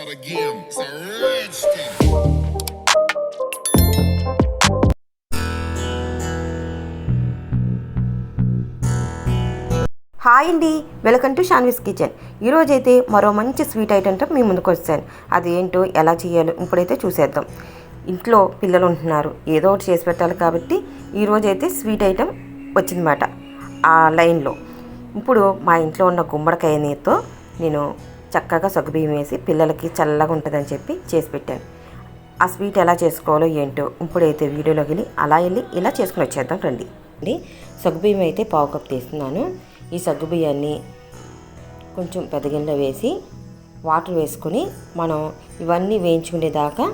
Saggubiyyam. It's a rich thing. Hi అండి, welcome to షాన్వీస్ kitchen. ఈరోజైతే మరో మంచి స్వీట్ ఐటెంతో మీ ముందుకు వచ్చాను. అది ఏంటో ఎలా చేయాలో ఇప్పుడైతే చూసేద్దాం. ఇంట్లో పిల్లలు ఉంటున్నారు, ఏదో ఒకటి చేసి పెట్టాలి కాబట్టి ఈరోజైతే స్వీట్ ఐటెం వచ్చిందన్నమాట ఆ లైన్లో. ఇప్పుడు మా ఇంట్లో ఉన్న గుమ్మడికాయ నీరుతో నేను చక్కగా సగ్గుబియ్యం వేసి పిల్లలకి చల్లగా ఉంటుందని చెప్పి చేసి పెట్టాను. ఆ స్వీట్ ఎలా చేసుకోవాలో ఏంటో ఇప్పుడైతే వీడియోలోకి వెళ్ళి ఇలా చేసుకుని వచ్చేద్దాం రండి. సగ్గుబియ్యం అయితే పావు కప్ తీస్తున్నాను. ఈ సగ్గుబియ్యాన్ని కొంచెం పెద్ద గిన్నెలో వేసి వాటర్ వేసుకొని మనం ఇవన్నీ వేయించుకునేదాకా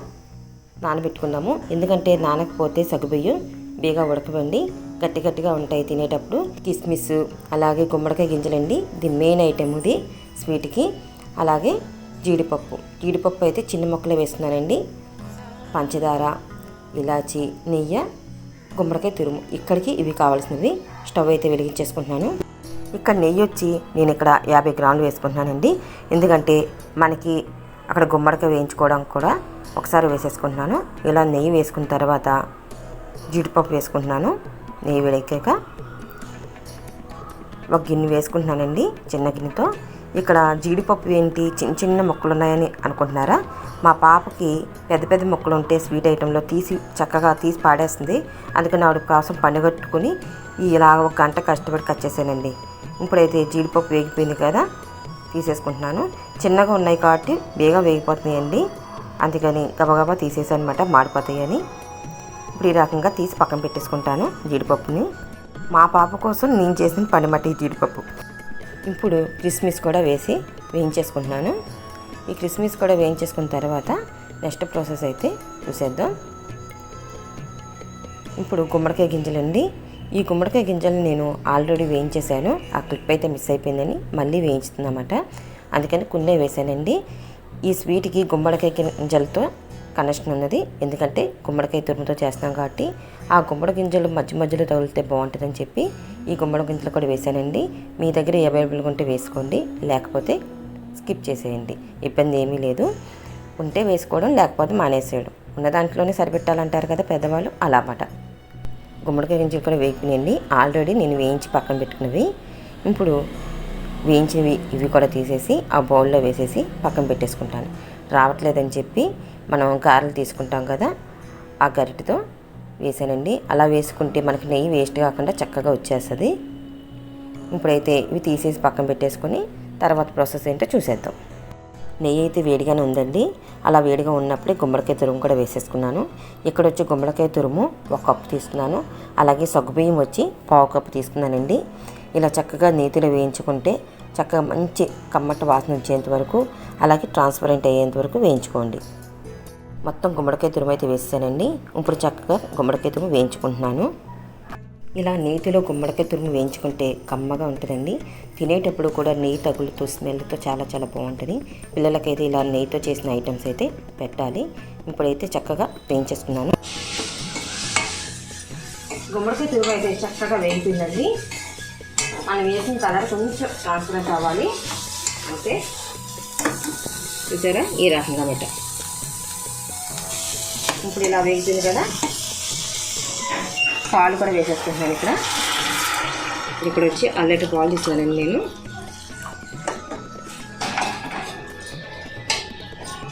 నానబెట్టుకుందాము. ఎందుకంటే నానకపోతే సగ్గుబియ్యం బేగా ఉడకబండి గట్టి గట్టిగా ఉంటాయి తినేటప్పుడు. కిస్మిస్ అలాగే గుమ్మడికాయ గింజలండి, ఇది మెయిన్ ఐటెం ఇది స్వీట్కి. అలాగే జీడిపప్పు అయితే చిన్న ముక్కలే వేస్తున్నానండి. పంచదార, ఇలాచి, నెయ్యి, గుమ్మడికాయ తురుము, ఇక్కడికి ఇవి కావాల్సినవి. స్టవ్ అయితే వెలిగించేసుకుంటున్నాను. ఇక్కడ నెయ్యి వచ్చి నేను ఇక్కడ 50 గ్రాములు వేసుకుంటున్నానండి. ఎందుకంటే మనకి అక్కడ గుమ్మడికాయ వేయించుకోవడానికి కూడా ఒకసారి వేసేసుకుంటున్నాను. ఇలా నెయ్యి వేసుకున్న తర్వాత జీడిపప్పు వేసుకుంటున్నాను. నెయ్యి వేడెక్కాక ఒక గిన్నె వేసుకుంటున్నానండి, చిన్న గిన్నెతో. ఇక్కడ జీడిపప్పు ఏంటి చిన్న చిన్న ముక్కలు ఉన్నాయని అనుకుంటున్నారా? మా పాపకి పెద్ద పెద్ద ముక్కలు ఉంటే స్వీట్ ఐటెంలో చక్కగా తీసి పాడేస్తుంది. అందుకని ఆవిడ కోసం పండుగట్టుకుని ఇలా 1 గంట కష్టపడి కట్ చేశానండి. ఇప్పుడైతే జీడిపప్పు వేగిపోయింది కదా, తీసేసుకుంటున్నాను. చిన్నగా ఉన్నాయి కాబట్టి బేగా వేగిపోతున్నాయండి, అందుకని గబగబా తీసేసాను అనమాట, మాడిపోతాయని. ఇప్పుడు ఈ రకంగా తీసి పక్కన పెట్టేసుకుంటాను జీడిపప్పుని. మా పాప కోసం నేను చేసిన పనిమట్టి జీడిపప్పు. ఇప్పుడు కిస్మిస్ కూడా వేసి వేయించేసుకుంటున్నాను. ఈ కిస్మిస్ కూడా వేయించేసుకున్న తర్వాత నెక్స్ట్ ప్రాసెస్ అయితే చూసేద్దాం. ఇప్పుడు గుమ్మడికాయ గింజలండి. ఈ గుమ్మడికాయ గింజలు నేను ఆల్రెడీ వేయించేసాను. ఆ క్లిప్ అయితే మిస్ అయిపోయిందని మళ్ళీ వేయించుతుందన్నమాట, అందుకని కొన్ని వేసానండి. ఈ స్వీట్కి గుమ్మడికాయ గింజలతో కనెక్షన్ ఉన్నది. ఎందుకంటే గుమ్మడికాయ తురుముతో చేస్తాం కాబట్టి ఆ గుమ్మడి గింజలు మధ్యలో తగిలితే బాగుంటుందని చెప్పి ఈ గుమ్మడి గింజలు కూడా వేసానండి. మీ దగ్గర అవైలబుల్గా ఉంటే వేసుకోండి, లేకపోతే స్కిప్ చేసేయండి, ఇబ్బంది ఏమీ లేదు. ఉంటే వేసుకోవడం, లేకపోతే మానేసేయడం. ఉన్న దాంట్లోనే సరిపెట్టాలంటారు కదా పెద్దవాళ్ళు, అలా అన్నమాట. గుమ్మడికాయ గింజలు కూడా వేగిపోయినాయండి, ఆల్రెడీ నేను వేయించి పక్కన పెట్టుకున్నవి. ఇప్పుడు వేయించినవి ఇవి కూడా తీసేసి ఆ బౌల్లో వేసేసి పక్కన పెట్టేసుకుంటాను. రావట్లేదని చెప్పి మనం గారెలు తీసుకుంటాం కదా, ఆ గరిటెతో వేసానండి. అలా వేసుకుంటే మనకి నెయ్యి వేస్ట్ కాకుండా చక్కగా వచ్చేస్తుంది. ఇప్పుడైతే ఇవి తీసేసి పక్కన పెట్టేసుకొని తర్వాత ప్రాసెస్ ఏంటో చూసేద్దాం. నెయ్యి అయితే వేడిగానే ఉందండి. అలా వేడిగా ఉన్నప్పుడే గుమ్మడికాయ తురుము కూడా వేసేసుకున్నాను. ఇక్కడ వచ్చి గుమ్మడికాయ తురుము 1 కప్పు తీసుకున్నాను. అలాగే సగ్గుబియ్యం వచ్చి పావు కప్పు తీసుకున్నానండి. ఇలా చక్కగా నేతిలో వేయించుకుంటే చక్కగా మంచి కమ్మట వాసన వచ్చేంత వరకు, అలాగే ట్రాన్స్పరెంట్ అయ్యేంత వరకు వేయించుకోండి. మొత్తం గుమ్మడికాయ తురుము అయితే వేసానండి. ఇప్పుడు చక్కగా గుమ్మడికాయ తురుము వేయించుకుంటున్నాను. ఇలా నేతిలో గుమ్మడికాయ తురుము వేయించుకుంటే కమ్మగా ఉంటుందండి. తినేటప్పుడు కూడా నెయ్యి తగులుతూ స్మెల్తో చాలా చాలా బాగుంటుంది. పిల్లలకైతే ఇలా నెయ్యితో చేసిన ఐటమ్స్ అయితే పెట్టాలి. ఇప్పుడైతే చక్కగా వేయించేస్తున్నాను. గుమ్మడికాయ తురుము అయితే చక్కగా వేయించిందండి. మనం వేసిన కలర్ కొంచెం ట్రాన్స్పరెంట్ అవ్వాలి అంటే చూసారా, ఈ రకంగా పెట్ట. ఇప్పుడు ఇలా వేగుతుంది కదా, పాలు కూడా వేసేసుకుంటున్నాను. ఇక్కడ వచ్చి 1 లీటర్ పాలు తీసుకున్నానండి నేను.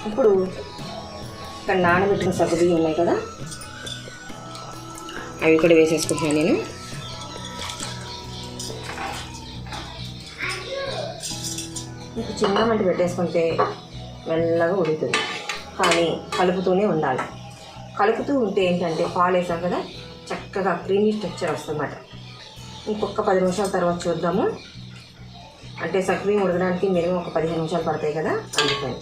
ఇప్పుడు ఇక్కడ నానబెట్టిన సగ్గుబియ్యం ఉన్నాయి కదా, అవి కూడా వేసేసుకుంటున్నాను నేను. ఇప్పుడు చిన్న మంట పెట్టేసుకుంటే మెల్లగా ఉడుకుతుంది, కానీ కలుపుతూనే ఉండాలి. కలుపుతూ ఉంటే ఏంటంటే పాలు వేసాం కదా, చక్కగా క్రీమీ స్ట్రక్చర్ వస్తుందన్నమాట. ఇంకొక 10 నిమిషాల తర్వాత చూద్దాము. అంటే సగ్గుబియ్యం ఉడకడానికి మినిమం ఒక 15 నిమిషాలు పడతాయి కదా, అందుకని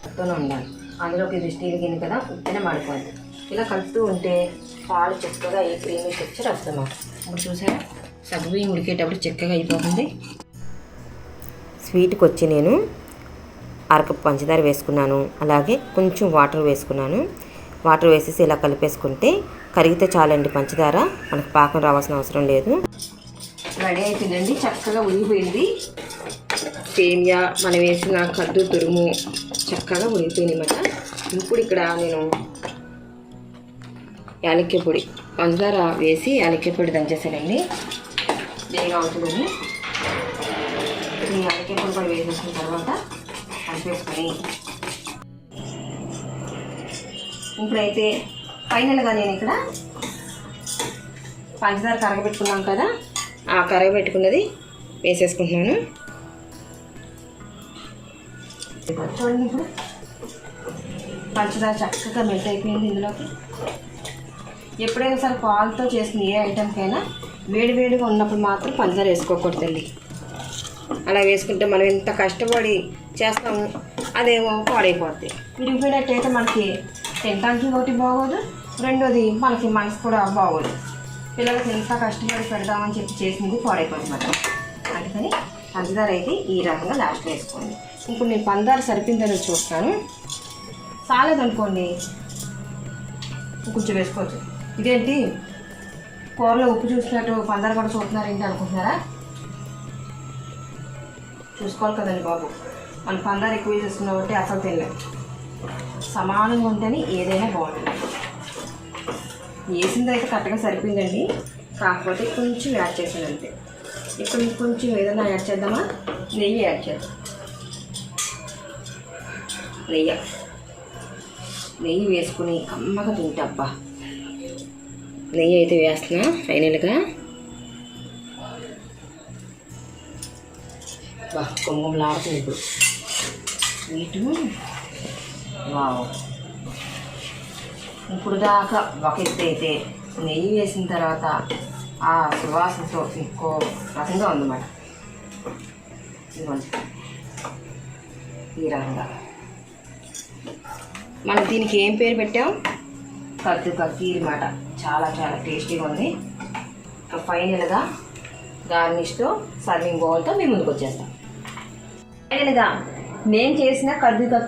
కలుపుతూనే ఉండాలి. అందులోకి ఇది స్టీల్ గిన్నె కదా, ఉత్తనే మాడిపోయింది. ఇలా కలుపుతూ ఉంటే పాలు చక్కగా ఈ క్రీమీ స్ట్రక్చర్ వస్తుందన్నమాట. ఇప్పుడు చూసారా, సగ్గుబియ్యం ఉడికేటప్పుడు చక్కగా అయిపోతుంది. స్వీట్కి వచ్చి నేను 1 కప్పు పంచదార వేసుకున్నాను. అలాగే కొంచెం వాటర్ వేసుకున్నాను. వాటర్ వేసేసి ఇలా కలిపేసుకుంటే కరిగితే చాలండి పంచదార, మనకు పాకం రావాల్సిన అవసరం లేదు. రెడీ అయిపోయిందండి, చక్కగా ఉడిగిపోయింది. సేమియా మనం వేసిన కద్దు తురుము చక్కగా ఉడికిపోయినాయన్నమాట. ఇప్పుడు ఇక్కడ నేను యాలక్కాయ పొడి, పంచదార వేసి యాలక్కాయ పొడి దంచేసానండి. వేగా ఉంటుందని ఈ యాలక్కాయ పొడి కూడా వేసేసుకున్న తర్వాత కలిపేసుకొని ఇప్పుడైతే ఫైనల్గా నేను ఇక్కడ పంచదార కరగబెట్టుకున్నాం కదా, ఆ కరగబెట్టుకున్నది వేసేసుకుంటున్నాను. చూడండి, ఇప్పుడు పంచదార చక్కగా మెల్ట్ అయిపోయింది. ఇందులోకి ఎప్పుడైనా సరే పాలతో చేసిన ఏ ఐటెంకైనా వేడివేడిగా ఉన్నప్పుడు మాత్రం పంచదార వేసుకోకూడదండి. అలా వేసుకుంటే మనం ఎంత కష్టపడి చేస్తాము అదేమో పాడైపోద్ది. విరిగిపోయినట్టయితే మనకి తినడానికి ఒకటి బాగోదు, రెండోది మనకి మనసు కూడా బాగోదు. పిల్లలకి ఎంత కష్టపడి పెడదామని చెప్పి చేసింది పాడైపోతుంది అన్నమాట. అందుకని పంచదార అయితే ఈ రకంగా లాస్ట్లో వేసుకోండి. ఇప్పుడు నేను పంచదార సరిపోయిందని చూస్తాను. చాలేదనుకోండి కొంచెం వేసుకోవచ్చు. ఇదేంటి కూరలో ఉప్పు చూసినట్టు పంచదార కూడా చూస్తున్నారు ఏంటి అనుకుంటున్నారా? చూసుకోవాలి కదండి బాబు. మన పంచదార ఎక్కువ వేసేసుకున్నాం కాబట్టి అసలు తినలేం. సమానంగా ఉంటేనే ఏదైనా బాగుంటుంది. వేసింది అయితే కరెక్ట్గా సరిపోయిందండి, కాకపోతే కొంచెం యాడ్ చేశాను అంతే. ఇప్పుడు కొంచెం ఏదైనా యాడ్ చేద్దామా? నెయ్యి యాడ్ చేద్దాం. నెయ్యి వేసుకుని కమ్మగా తింటబ్బా. నెయ్యి అయితే వేస్తున్నా ఫైనల్గా. బా కొమ్మలాడుతుంది ఇప్పుడు స్వీటు. వావ్, ఇప్పుడు దాకా ఒక ఎత్తు అయితే నెయ్యి వేసిన తర్వాత ఆ సువాసనతో ఇంకో రకంగా ఉందన్నమాట. ఇదిగోండి ఈ రకంగా. మనం దీనికి ఏం పేరు పెట్టాం? కీర్ అన్నమాట. చాలా చాలా టేస్టీగా ఉంది. ఫైనల్గా గార్నిష్తో సర్వింగ్ బౌల్తో మీ ముందుకు వచ్చేస్తాం. ఫైనల్గా నేను చేసిన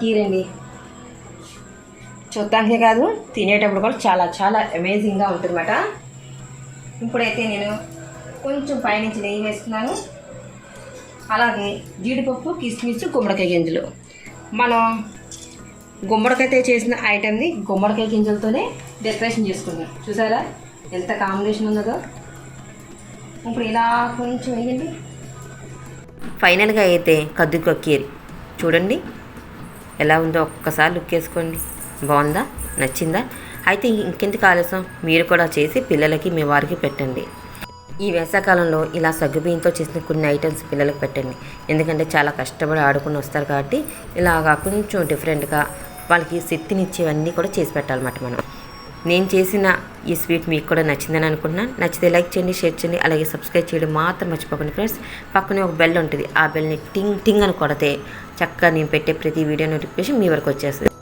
కీర్ అండి. చూడటానికే కాదు, తినేటప్పుడు కూడా చాలా చాలా అమేజింగ్గా ఉంటుందన్నమాట. ఇప్పుడైతే నేను కొంచెం పైనుంచి నెయ్యి వేస్తున్నాను. అలాగే జీడిపప్పు, కిస్మిస్, గుమ్మడికాయ గింజలు. మనం గుమ్మడికాయతో చేసిన ఐటెంని గుమ్మడికాయ గింజలతోనే డెకరేషన్ చేసుకున్నాం. చూసారా ఎంత కాంబినేషన్ ఉన్నదో? ఇప్పుడు ఇలా కొంచెం వేయండి. ఫైనల్గా అయితే కీర్ చూడండి ఎలా ఉందో ఒక్కసారి లుక్ వేసుకోండి. బాగుందా? నచ్చిందా? అయితే ఇంకెందుకు ఆలస్యం, మీరు కూడా చేసి పిల్లలకి మీ వారికి పెట్టండి. ఈ వేసవకాలంలో ఇలా సగ్గుబియ్యంతో చేసిన కొన్ని ఐటమ్స్ పిల్లలకు పెట్టండి. ఎందుకంటే చాలా కష్టపడి ఆడుకుని వస్తారు కాబట్టి ఇలాగా కొంచెం డిఫరెంట్గా వాళ్ళకి శక్తినిచ్చేవన్నీ కూడా చేసి పెట్టాలన్నమాట మనం. నేను చేసిన ఈ స్వీట్ మీకు కూడా నచ్చిందని అనుకుంటున్నాను. నచ్చితే లైక్ చేయండి, షేర్ చేయండి, అలాగే సబ్స్క్రైబ్ చేయడం మాత్రం మర్చిపోకండి ఫ్రెండ్స్. పక్కనే ఒక బెల్ ఉంటుంది, ఆ బెల్ని టింగ్ టింగ్ అని కొడితే చక్కగా నేను పెట్టే ప్రతి వీడియో నోటిఫికేషన్ మీ వరకు వచ్చేస్తుంది.